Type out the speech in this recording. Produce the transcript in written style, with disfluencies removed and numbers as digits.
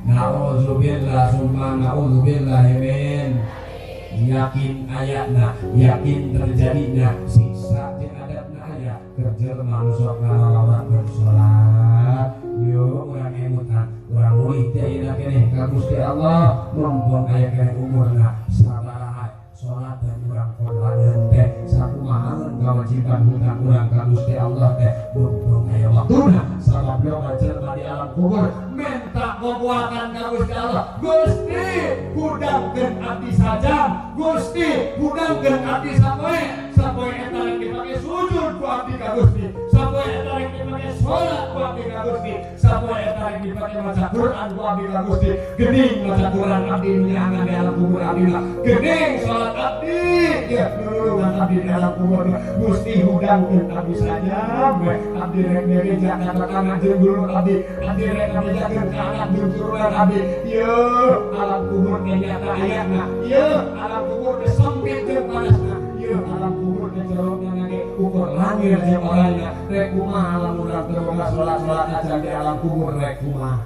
Nauzubillah summa nauzubillah min. Yakin ayatna, yakin terjadinya siksa di adabna aya kerja manusia ngalawan bersolat. Yo urang emutan, urang murid ayeuna keneh ka Gusti Allah mumpung aya keneh umurna sabaraha salat dan urang qoladeun teh sakumahaeun kewajiban hutang urang ka Gusti Allah teh mumpung aya waktuna sabab loba jelema di alam kubur minta kekuatan ka Gusti Allah. Gusti hudangkeun abdi sajam, Gusti hudangkeun abdi sapoe eta rek dipake sujud ku abdi ka Gusti, sapoe eta rek dipake salat ku abdi ka Gusti, sapoe eta rek dipake maca Quran ku abdi ka Gusti. Geuning maca Quran abdi nu nyangan di alam kubur abdi mah, geuning salat abdi ya nulungan abdi di alam kubur. Gusti hudangkeun abdi sajam we abdi rek gereja ka tetangga jeung dulur abdi rek ngabejakeun ka anak jeung turunan abdi. Ye alam kubur teh nyata ayana, ye alam kubur teh sempit jeung panasna, ye alam kubur teh cerotna nage ukur langir jeung orangna. Rek kumaha lamun urang teu boga salat aja di alam kubur rek kumaha.